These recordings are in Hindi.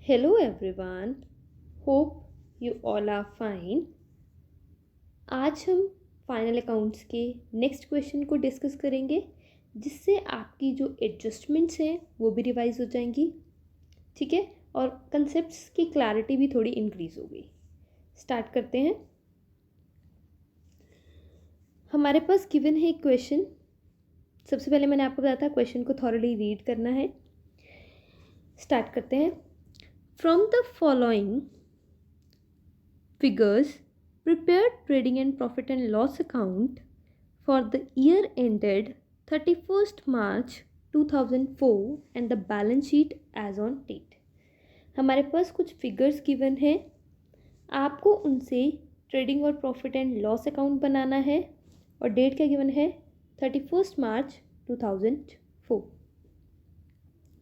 Hello everyone, hope you all are fine. आज हम फाइनल अकाउंट्स के नेक्स्ट क्वेश्चन को डिस्कस करेंगे जिससे आपकी जो एडजस्टमेंट्स हैं वो भी रिवाइज हो जाएंगी, ठीक है, और कंसेप्ट्स की क्लैरिटी भी थोड़ी इंक्रीज हो गई। स्टार्ट करते हैं। हमारे पास गिवन है एक क्वेश्चन। सबसे पहले मैंने आपको बताया था क्वेश्चन को थॉरली रीड करना है। स्टार्ट करते हैं। From the following figures, prepared trading and profit and loss account for the year ended 31st March 2004 and the balance sheet as on date। हमारे पास कुछ फिगर्स गिवन है, आपको उनसे ट्रेडिंग और प्रॉफिट एंड लॉस अकाउंट बनाना है और डेट क्या गिवन है 31st मार्च 2004।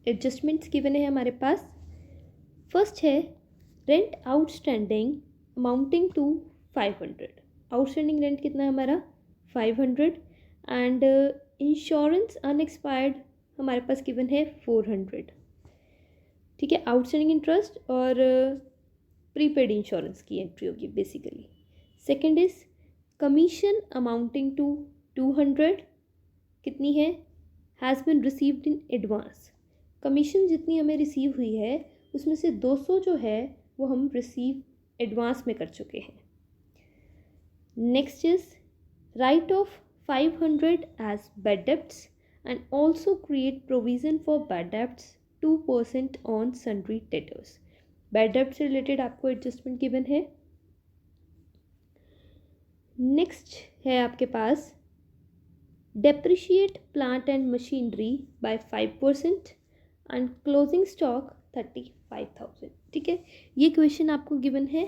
एडजस्टमेंट्स गिवन है हमारे पास। फर्स्ट है rent outstanding amounting to 500। Outstanding rent कितना है हमारा 500 एंड इंश्योरेंस अनएक्सपायर्ड हमारे पास गिवन है 400, ठीक है। आउटस्टैंडिंग इंटरेस्ट और प्रीपेड इंश्योरेंस की एंट्री होगी basically. Second is commission amounting to 200, कितनी है, has been received in advance. Commission जितनी हमें रिसीव हुई है उसमें से 200 जो है वो हम रिसीव एडवांस में कर चुके हैं। Next is write off 500 as bad debts and also create provision for bad debts 2% on sundry debtors. Bad डेब्ट से रिलेटेड आपको एडजस्टमेंट गिवन है। नेक्स्ट है आपके पास depreciate plant and machinery by 5% and closing stock 35,000, ठीक है। ये क्वेश्चन आपको गिवन है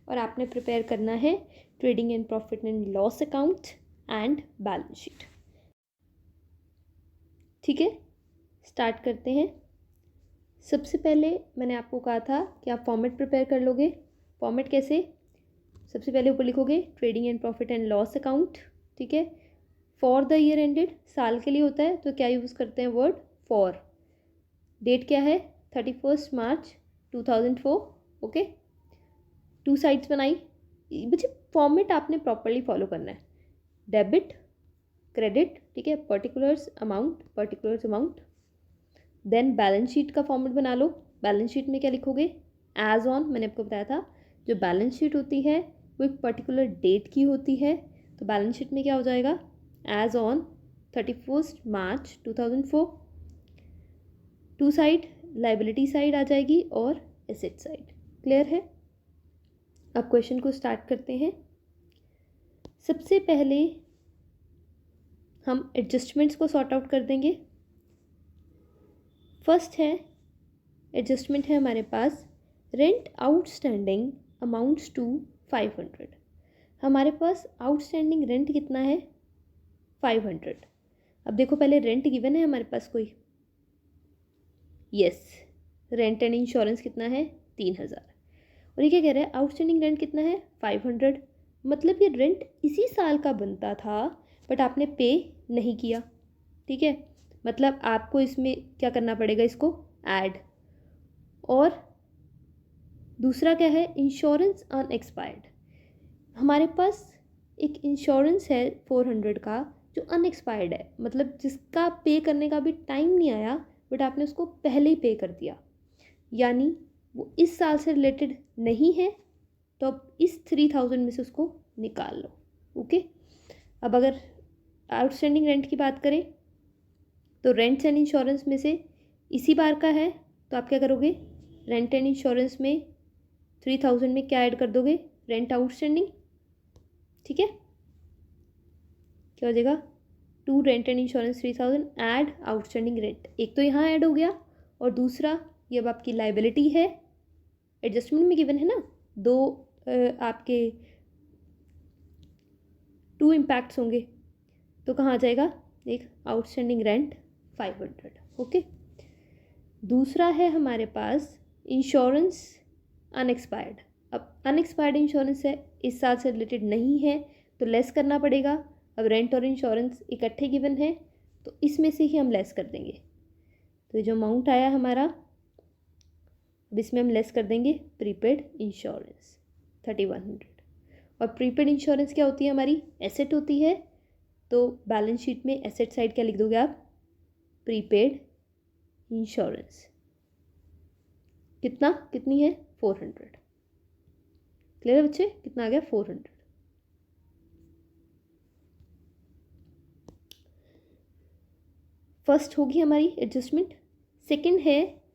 और आपने प्रिपेयर करना है trading and profit and loss account and balance sheet, ठीक है। स्टार्ट करते हैं। सबसे पहले मैंने आपको कहा था कि आप फॉर्मेट प्रिपेयर कर लोगे। फॉर्मेट कैसे, सबसे पहले ऊपर लिखोगे trading and profit and loss account, ठीक है। फॉर द ईयर एंडेड साल के लिए होता है तो क्या यूज़ करते हैं, वर्ड फॉर। डेट क्या है 31st मार्च 2004, ओके। 2 साइड्स बनाई। बच्चे फॉर्मेट आपने प्रॉपरली फॉलो करना है। डेबिट क्रेडिट, ठीक है, particulars amount. Then balance sheet का फॉर्मेट बना लो। बैलेंस शीट में क्या लिखोगे, एज ऑन। मैंने आपको बताया था जो बैलेंस शीट होती है वो एक पर्टिकुलर डेट की होती है, तो बैलेंस शीट में क्या हो जाएगा, as on 31st March 2004। 2 side, liability side आ जाएगी और एसेट साइड। क्लियर है। अब क्वेश्चन को स्टार्ट करते हैं। सबसे पहले हम एडजस्टमेंट्स को सॉर्ट आउट कर देंगे। फर्स्ट है एडजस्टमेंट है हमारे पास रेंट आउटस्टैंडिंग अमाउंट्स टू 500। हमारे पास आउटस्टैंडिंग रेंट कितना है 500। अब देखो पहले रेंट गिवन है हमारे पास कोई, यस, रेंट एंड इंश्योरेंस कितना है 3000 और ये क्या कह रहा है आउटस्टैंडिंग रेंट कितना है 500। मतलब ये रेंट इसी साल का बनता था बट आपने पे नहीं किया, ठीक है। मतलब आपको इसमें क्या करना पड़ेगा, इसको ऐड। और दूसरा क्या है इंश्योरेंस अनएक्सपायर्ड। हमारे पास एक इंश्योरेंस है 400 का जो अनएक्सपायर्ड है, मतलब जिसका पे करने का भी टाइम नहीं आया बट आपने उसको पहले ही पे कर दिया, यानी वो इस साल से रिलेटेड नहीं है, तो अब इस 3000 में से उसको निकाल लो, ओके। अब अगर आउटस्टैंडिंग रेंट की बात करें तो रेंट्स एंड इंश्योरेंस में से इसी बार का है, तो आप क्या करोगे, रेंट एंड इंश्योरेंस में 3000 में क्या ऐड कर दोगे, रेंट आउटस्टैंडिंग, ठीक है। क्या हो जाएगा, to rent and insurance 3000 add outstanding rent. एक तो यहाँ ऐड हो गया और दूसरा ये अब आपकी लाइबिलिटी है। एडजस्टमेंट में गिवन है ना, दो आपके 2 इम्पैक्ट्स होंगे, तो कहाँ आ जाएगा, एक आउटस्टैंडिंग रेंट 500, ओके। दूसरा है हमारे पास इंश्योरेंस अनएक्सपायर्ड। अब अनएक्सपायर्ड इंश्योरेंस है, इस साल से रिलेटेड नहीं है तो लेस करना पड़ेगा। अब रेंट और इंश्योरेंस इकट्ठे गिवन है तो इसमें से ही हम लेस कर देंगे, तो जो अमाउंट आया हमारा अब इसमें हम लेस कर देंगे प्रीपेड इंश्योरेंस 3100। और प्रीपेड इंश्योरेंस क्या होती है हमारी, एसेट होती है, तो बैलेंस शीट में एसेट साइड क्या लिख दोगे आप, प्रीपेड इंश्योरेंस। कितनी है 400। क्लियर है बच्चे, कितना आ गया 400। फर्स्ट होगी हमारी एडजस्टमेंट। सेकंड है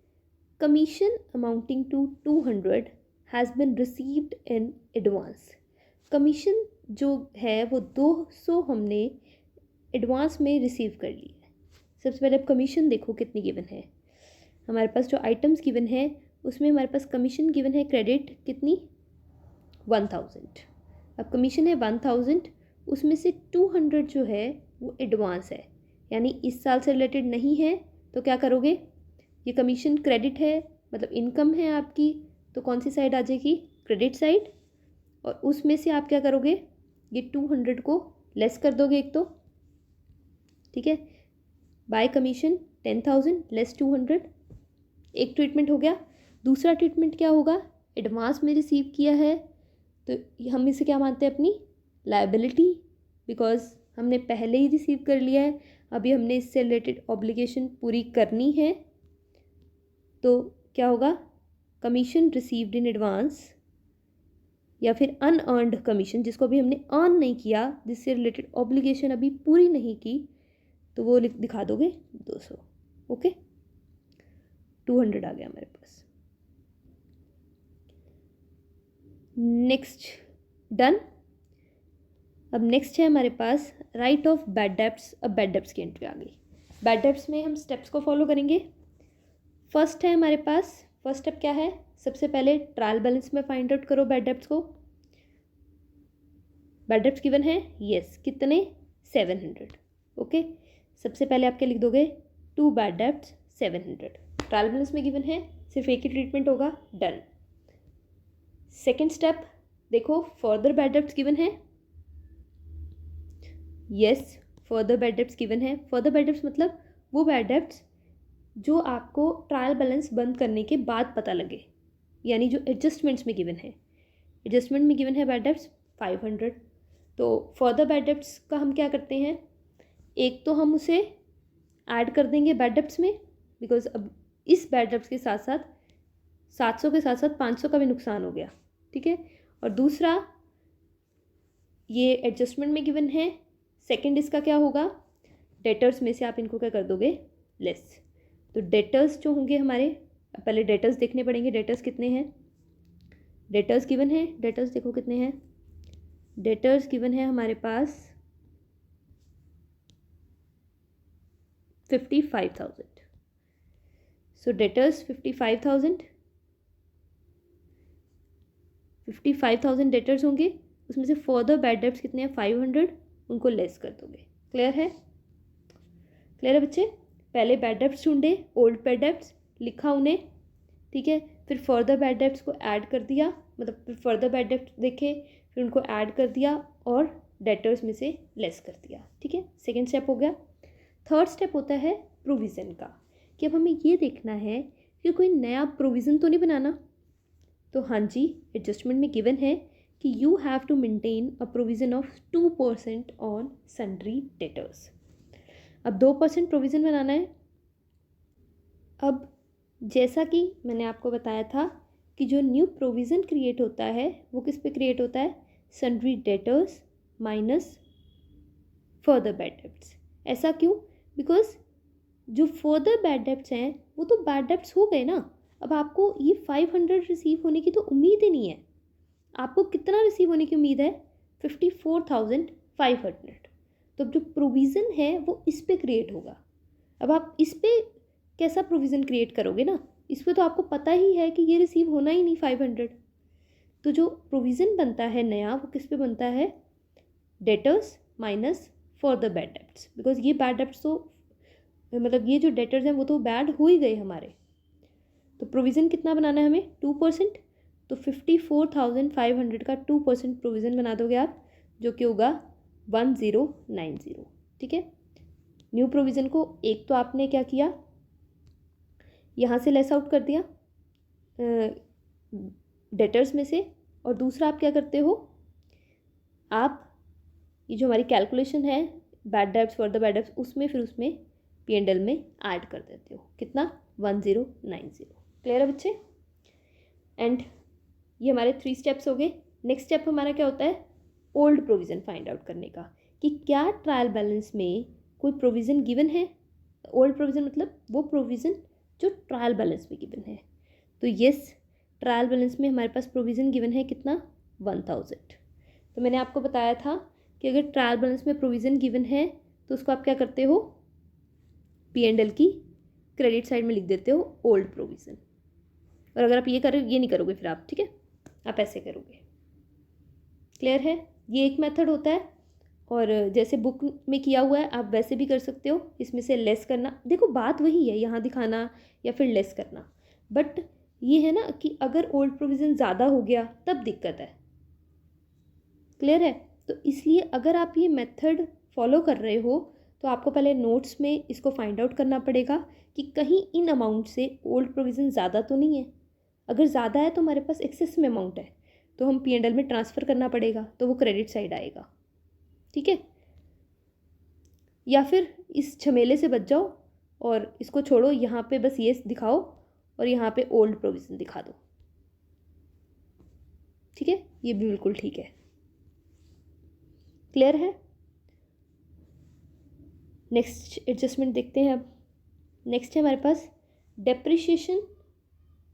commission amounting to 200 has been received in advance. Commission जो है वो 200 हमने एडवांस में रिसीव कर ली है। सबसे पहले अब कमीशन देखो कितनी गिवन है हमारे पास। जो आइटम्स गिवन है उसमें हमारे पास कमीशन गिवन है क्रेडिट कितनी 1000। अब कमीशन है 1000, उसमें से 200 जो है वो एडवांस है, यानी इस साल से रिलेटेड नहीं है। तो क्या करोगे, ये कमीशन क्रेडिट है मतलब इनकम है आपकी, तो कौन सी साइड आ जाएगी, क्रेडिट साइड। और उसमें से आप क्या करोगे, ये 200 को लेस कर दोगे एक तो, ठीक है। बाय कमीशन 10,000 लेस 200, एक ट्रीटमेंट हो गया। दूसरा ट्रीटमेंट क्या होगा, एडवांस में रिसीव किया है तो हम इसे क्या मानते हैं, अपनी लायबिलिटी, बिकॉज हमने पहले ही रिसीव कर लिया है, अभी हमने इससे रिलेटेड ऑब्लिगेशन पूरी करनी है। तो क्या होगा, कमीशन रिसीव्ड इन एडवांस या फिर अनअर्नड कमीशन, जिसको अभी हमने अर्न नहीं किया, जिससे रिलेटेड ऑब्लिगेशन अभी पूरी नहीं की, तो वो दिखा दोगे 200। ओके, 200 आ गया हमारे पास। Next done. अब नेक्स्ट है हमारे पास राइट ऑफ बैड डेब्ट्स। अब बैड डेब्ट्स की एंट्री आ गई। बैड डेब्ट्स में हम स्टेप्स को फॉलो करेंगे। फर्स्ट है हमारे पास, फर्स्ट स्टेप क्या है, सबसे पहले ट्रायल बैलेंस में फाइंड आउट करो बैड डेब्ट्स को। बैड डेब्ट्स गिवन है, यस, कितने 700। ओके, सबसे पहले आपके लिख दोगे 2 बैड डेब्ट्स 700। ट्रायल बैलेंस में गिवन है, सिर्फ एक ही ट्रीटमेंट होगा, डन। सेकेंड स्टेप देखो, फर्दर बैड डेब्ट्स गिवन है, yes, further bad debts given है। फर्दर बैड डेब्ट्स मतलब वो बैड डेब्ट्स जो आपको ट्रायल बैलेंस बंद करने के बाद पता लगे, यानी जो एडजस्टमेंट्स में गिवन है। एडजस्टमेंट में गिवन है बैड डेब्ट्स 500। तो फर्दर बैड डेब्ट्स का हम क्या करते हैं, एक तो हम उसे ऐड कर देंगे बैड डेब्ट्स में, बिकॉज अब इस बैड डेब्ट्स के साथ साथ 700 के साथ साथ 500 का भी नुकसान हो गया, ठीक है। और दूसरा ये एडजस्टमेंट में गिवन है, सेकंड इसका क्या होगा, डेटर्स में से आप इनको क्या कर दोगे, लेस। तो डेटर्स जो होंगे हमारे, पहले डेटर्स देखने पड़ेंगे, डेटर्स कितने हैं, डेटर्स गिवन है, डेटर्स देखो कितने हैं, डेटर्स गिवन है हमारे पास 55,000। सो डेटर्स 55,000 डेटर्स होंगे, उसमें से फर्दर बैड डेब्ट्स कितने हैं 500, उनको लेस कर दोगे। क्लियर है, क्लियर है बच्चे। पहले बैड डेब्ट्स ढूंढे, ओल्ड बैड डेब्ट्स लिखा उन्हें, ठीक है, फिर फर्दर बैड डेब्ट्स को ऐड कर दिया, मतलब फिर फर्दर बैड डेब्ट्स देखे, फिर उनको ऐड कर दिया और डेटर्स में से लेस कर दिया, ठीक है। सेकेंड स्टेप हो गया। थर्ड स्टेप होता है प्रोविज़न का, कि अब हमें ये देखना है कि कोई नया प्रोविज़न तो नहीं बनाना। तो हाँ जी, एडजस्टमेंट में गिवन है कि you have to maintain a provision of 2% on sundry debtors. अब 2% प्रोविज़न बनाना है। अब जैसा कि मैंने आपको बताया था कि जो न्यू प्रोविज़न क्रिएट होता है वो किस पे क्रिएट होता है, sundry debtors minus further bad debts. ऐसा क्यों, बिकॉज जो फर्दर बैड डेब्ट्स हैं वो तो बैड डेब्ट्स हो गए ना। अब आपको ये 500 रिसीव होने की तो उम्मीद ही नहीं है। आपको कितना रिसीव होने की उम्मीद है, 54,500। तो अब जो प्रोविज़न है वो इस पे क्रिएट होगा। अब आप इस पे कैसा प्रोविज़न क्रिएट करोगे ना, इस पे तो आपको पता ही है कि ये रिसीव होना ही नहीं 500। तो जो प्रोविज़न बनता है नया वो किस पे बनता है, debtors minus further bad debts, because ये बैड डेब्ट्स तो मतलब ये जो डेटर्स हैं वो तो बैड हो ही गए हमारे। तो प्रोविज़न कितना बनाना है हमें, 2%। तो 54,500 का 2% प्रोविज़न बना दोगे आप, जो कि होगा 1090, ठीक है। न्यू प्रोविज़न को एक तो आपने क्या किया, यहाँ से लेस आउट कर दिया, डेटर्स में से, और दूसरा आप क्या करते हो, आप ये जो हमारी कैलकुलेशन है bad debts for the bad debts, उसमें फिर उसमें P&L में ऐड कर देते हो। कितना? 1090। क्लियर है बच्चे? एंड ये हमारे 3 स्टेप्स हो गए। नेक्स्ट स्टेप हमारा क्या होता है? ओल्ड प्रोविज़न फाइंड आउट करने का, कि क्या ट्रायल बैलेंस में कोई प्रोविज़न गिवन है। ओल्ड प्रोविज़न मतलब वो प्रोविज़न जो ट्रायल बैलेंस में गिवन है। तो यस, ट्रायल बैलेंस में हमारे पास प्रोविज़न गिवन है कितना? 1000। तो मैंने आपको बताया था कि अगर ट्रायल बैलेंस में प्रोविज़न गिवन है तो उसको आप क्या करते हो, P&L की क्रेडिट साइड में लिख देते हो ओल्ड प्रोविज़न। और अगर आप ये नहीं करोगे फिर आप, ठीक है, आप ऐसे करोगे। क्लियर है? ये एक मेथड होता है, और जैसे बुक में किया हुआ है आप वैसे भी कर सकते हो। इसमें से लेस करना, देखो बात वही है, यहाँ दिखाना या फिर लेस करना, बट ये है ना कि अगर ओल्ड प्रोविज़न ज़्यादा हो गया तब दिक्कत है। क्लियर है? तो इसलिए अगर आप ये मेथड फॉलो कर रहे हो तो आपको पहले नोट्स में इसको फाइंड आउट करना पड़ेगा कि कहीं इन अमाउंट से ओल्ड प्रोविज़न ज़्यादा तो नहीं है। अगर ज़्यादा है तो हमारे पास एक्सेस में अमाउंट है, तो हम P&L में ट्रांसफ़र करना पड़ेगा, तो वो क्रेडिट साइड आएगा। ठीक है? या फिर इस झमेले से बच जाओ और इसको छोड़ो, यहाँ पे बस ये दिखाओ और यहाँ पे ओल्ड प्रोविज़न दिखा दो। ठीक है? ये भी बिल्कुल ठीक है। क्लियर है? नेक्स्ट एडजस्टमेंट देखते हैं अब। नेक्स्ट है हमारे पास depreciation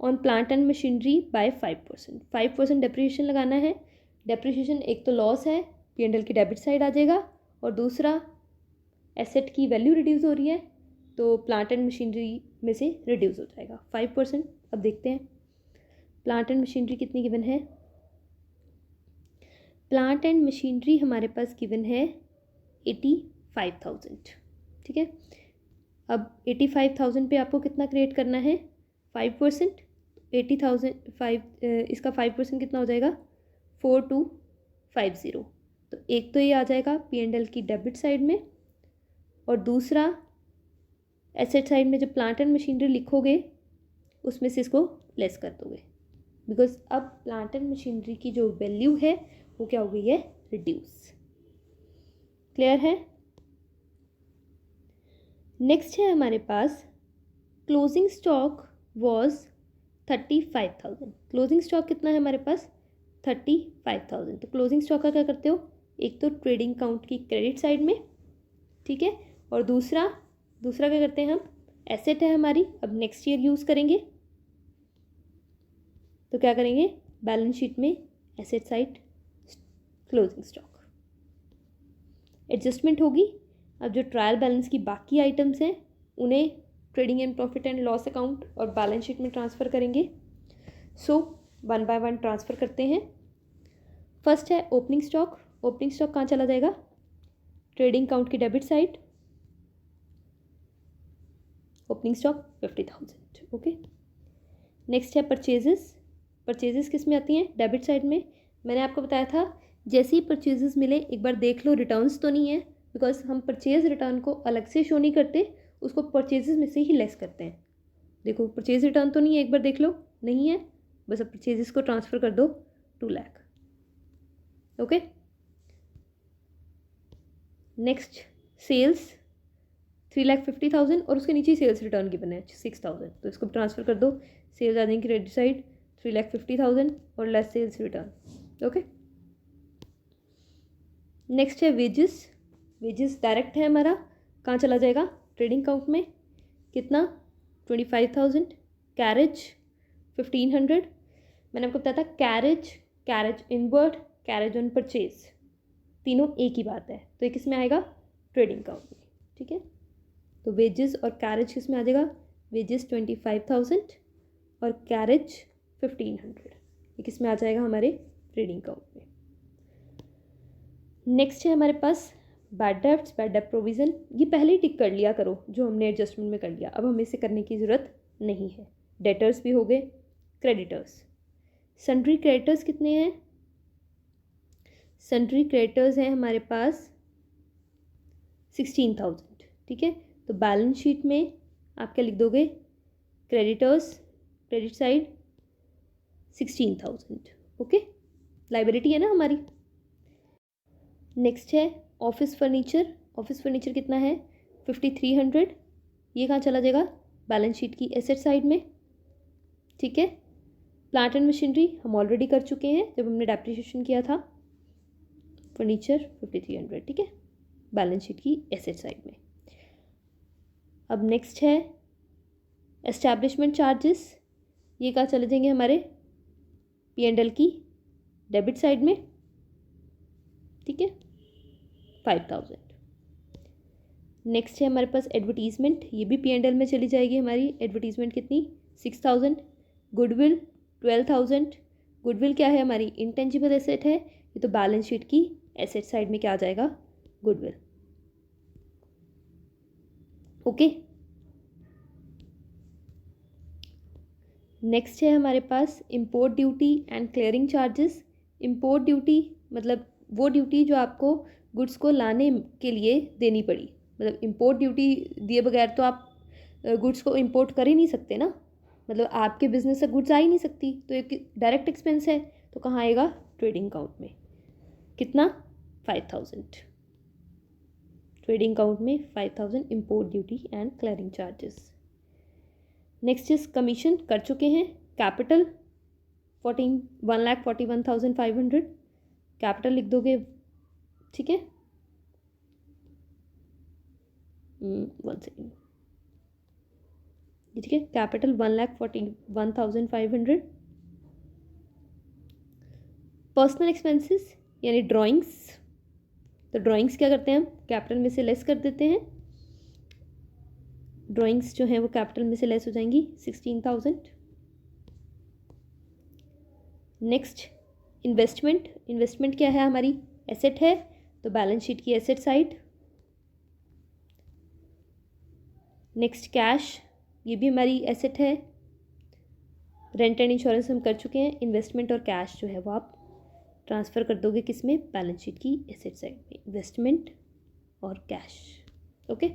on plant and machinery by 5%। 5% depreciation लगाना है। डेप्रिशिएशन एक तो लॉस है, P&L की डेबिट साइड आ जाएगा, और दूसरा एसेट की वैल्यू रिड्यूस हो रही है तो प्लांट एंड मशीनरी में से रिड्यूस हो जाएगा 5%। अब देखते हैं प्लांट एंड मशीनरी कितनी गिवन है। प्लांट एंड मशीनरी हमारे पास गिवन है 85,000। ठीक है? अब 85,000 पे आपको कितना क्रिएट करना है? 5%। 80,000 इसका 5% कितना हो जाएगा? 4250। तो एक तो ये आ जाएगा P&L की डेबिट साइड में, और दूसरा एसेट साइड में जब प्लांट एंड मशीनरी लिखोगे उसमें से इसको लेस कर दोगे, बिकॉज अब प्लांट एंड मशीनरी की जो वैल्यू है वो क्या हो गई है? रिड्यूस। क्लियर है? नेक्स्ट है हमारे पास closing stock was 35,000। Closing stock कितना है हमारे पास? 35,000। तो क्लोजिंग स्टॉक का क्या करते हो? एक तो ट्रेडिंग काउंट की क्रेडिट साइड में, ठीक है, और दूसरा क्या करते हैं हम? एसेट है हमारी, अब नेक्स्ट ईयर यूज़ करेंगे, तो क्या करेंगे? बैलेंस शीट में asset side closing stock adjustment होगी। अब जो ट्रायल बैलेंस की बाकी आइटम्स हैं उन्हें trading and profit and loss account और बैलेंस शीट में ट्रांसफ़र करेंगे। सो 1 बाय 1 ट्रांसफ़र करते हैं। फर्स्ट है ओपनिंग स्टॉक। ओपनिंग स्टॉक कहाँ चला जाएगा? ट्रेडिंग काउंट की debit side. Opening stock 50,000। Okay. Next है परचेजेस। परचेजेस किस में आती हैं? डेबिट साइड में। मैंने आपको बताया था जैसे ही परचेजेस मिले एक बार देख लो रिटर्न्स तो नहीं है, बिकॉज हम परचेज रिटर्न को अलग से शो नहीं करते, उसको परचेजेस में से ही लेस करते हैं। देखो परचेज रिटर्न तो नहीं है, एक बार देख लो, नहीं है, बस अब परचेजेस को ट्रांसफ़र कर दो 2 लाख। ओके। नेक्स्ट सेल्स 3,50,000 और उसके नीचे सेल्स रिटर्न गिवन है 6,000, तो इसको ट्रांसफ़र कर दो। सेल्स आ जाएंगी क्रेडिट साइड 3,50,000 और less sales return. Okay. Next है वेजेस। वेजेस डायरेक्ट है हमारा, कहाँ चला जाएगा? ट्रेडिंग काउंट में। कितना? 25,000। कैरेज 1,500। मैंने आपको बताया था carriage inward, carriage on purchase, तीनों एक ही बात है, तो ये किस में आएगा? ट्रेडिंग काउंट में। ठीक है? तो वेजेस और कैरेज किस में आ जाएगा? वेजेस 25,000 और कैरेज 1,500, ये किस में आ जाएगा? हमारे ट्रेडिंग काउंट में। नेक्स्ट है हमारे पास बैड डेब्ट्स, बैड डेब्ट प्रोविज़न। ये पहले ही टिक कर लिया करो जो हमने एडजस्टमेंट में कर लिया, अब हमें इसे करने की ज़रूरत नहीं है। डेटर्स भी हो गए, क्रेडिटर्स। सन्ड्री क्रेडिटर्स कितने हैं? सन्ड्री क्रेडिटर्स हैं हमारे पास 16,000। ठीक है? तो बैलेंस शीट में आप क्या लिख दोगे? Creditors credit side 16,000। Okay, liability है ना हमारी। नेक्स्ट है ऑफिस फर्नीचर। ऑफिस फर्नीचर कितना है 5300। ये कहाँ चला जाएगा, बैलेंस शीट की एसेट साइड में। ठीक है, प्लांट एंड मशीनरी हम ऑलरेडी कर चुके हैं जब हमने डेप्रिसिएशन किया था। फर्नीचर 5300, ठीक है, बैलेंस शीट की एसेट साइड में। अब नेक्स्ट है एस्टैब्लिशमेंट चार्जेस। ये कहाँ चले जाएंगे हमारे P&L की डेबिट साइड में। ठीक है, 5000। नेक्स्ट है हमारे पास एडवर्टीजमेंट। ये भी P&L में चली जाएगी हमारी एडवर्टीजमेंट, कितनी 6000। गुडविल 12000। गुडविल क्या है हमारी इंटेंजिबल एसेट है, ये तो बैलेंस शीट की एसेट साइड में क्या आ जाएगा, गुडविल। ओके, नेक्स्ट है हमारे पास import duty and clearing charges. Import duty मतलब वो ड्यूटी जो आपको गुड्स को लाने के लिए देनी पड़ी। मतलब इंपोर्ट ड्यूटी दिए बगैर तो आप गुड्स को इंपोर्ट कर ही नहीं सकते ना, मतलब आपके बिजनेस से गुड्स आ ही नहीं सकती, तो एक डायरेक्ट एक्सपेंस है, तो कहाँ आएगा, ट्रेडिंग अकाउंट में। कितना 5000। ट्रेडिंग अकाउंट में 5000 import duty and clearing charges. Next is commission कर चुके हैं। कैपिटल 1,41,500 कैपिटल लिख दोगे। ठीक है, 1 सेकेंड, ठीक है, कैपिटल 1,41,500। पर्सनल एक्सपेंसेस यानी ड्राइंग्स, तो ड्राइंग्स क्या करते हैं हम कैपिटल में से लेस कर देते हैं। ड्राइंग्स जो हैं वो कैपिटल में से लेस हो जाएंगी 16,000। Next investment. इन्वेस्टमेंट क्या है हमारी एसेट है, तो बैलेंस शीट की एसेट साइड। नेक्स्ट कैश, ये भी हमारी एसेट है। रेंट एंड इंश्योरेंस हम कर चुके हैं। इन्वेस्टमेंट और कैश जो है वो आप ट्रांसफ़र कर दोगे किस में, बैलेंस शीट की एसेट साइड में, इन्वेस्टमेंट और कैश। ओके,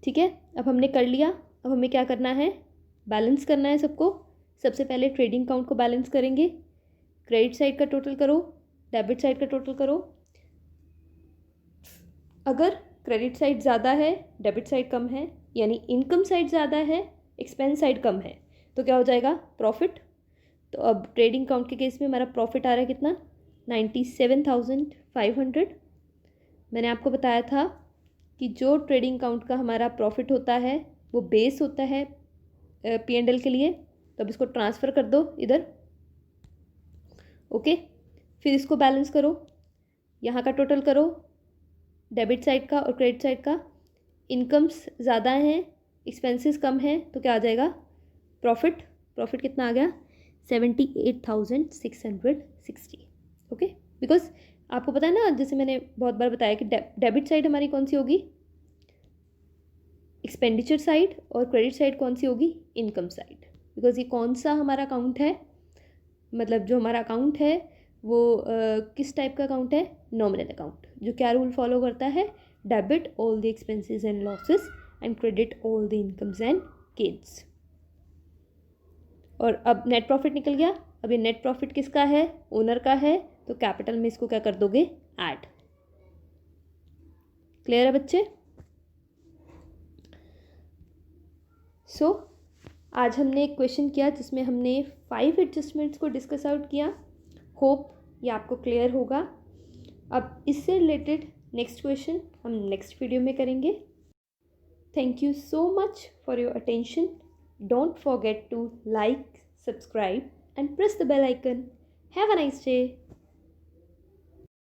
ठीक है, अब हमने कर लिया। अब हमें क्या करना है, बैलेंस करना है सबको। सबसे पहले ट्रेडिंग अकाउंट को बैलेंस करेंगे। क्रेडिट साइड का टोटल करो, डेबिट साइड का टोटल करो। अगर क्रेडिट साइड ज़्यादा है, डेबिट साइड कम है, यानी इनकम साइड ज़्यादा है, एक्सपेंस साइड कम है, तो क्या हो जाएगा, प्रॉफिट। तो अब ट्रेडिंग अकाउंट के केस में हमारा प्रॉफिट आ रहा है कितना, 97,500। मैंने आपको बताया था कि जो ट्रेडिंग अकाउंट का हमारा प्रॉफिट होता है वो बेस होता है P&L के लिए, तो अब इसको ट्रांसफ़र कर दो इधर। ओके, फिर इसको बैलेंस करो, यहाँ का टोटल करो, डेबिट साइड का और क्रेडिट साइड का। इनकम्स ज़्यादा हैं, एक्सपेंसेस कम हैं, तो क्या आ जाएगा, प्रॉफिट। प्रॉफिट कितना आ गया, 78,660। ओके, बिकॉज आपको पता है ना, जैसे मैंने बहुत बार बताया कि डेबिट साइड हमारी कौन सी होगी, एक्सपेंडिचर साइड, और क्रेडिट साइड कौन सी होगी, इनकम साइड। बिकॉज ये कौन सा हमारा अकाउंट है, मतलब जो हमारा अकाउंट है वो किस टाइप का अकाउंट है, नॉमिनल अकाउंट, जो क्या रूल फॉलो करता है, debit all the expenses and losses and credit all the incomes and gains. और अब नेट प्रॉफिट निकल गया। अब ये नेट प्रॉफिट किसका है, ओनर का है, तो कैपिटल में इसको क्या कर दोगे, ऐड। क्लियर है बच्चे। सो आज हमने एक क्वेश्चन किया जिसमें हमने 5 एडजस्टमेंट्स को डिस्कस आउट किया। होप ये आपको क्लियर होगा। अब इससे रिलेटेड नेक्स्ट क्वेश्चन हम नेक्स्ट वीडियो में करेंगे। Thank you so much for your attention. Don't forget to like, subscribe and press the bell icon. Have a nice day.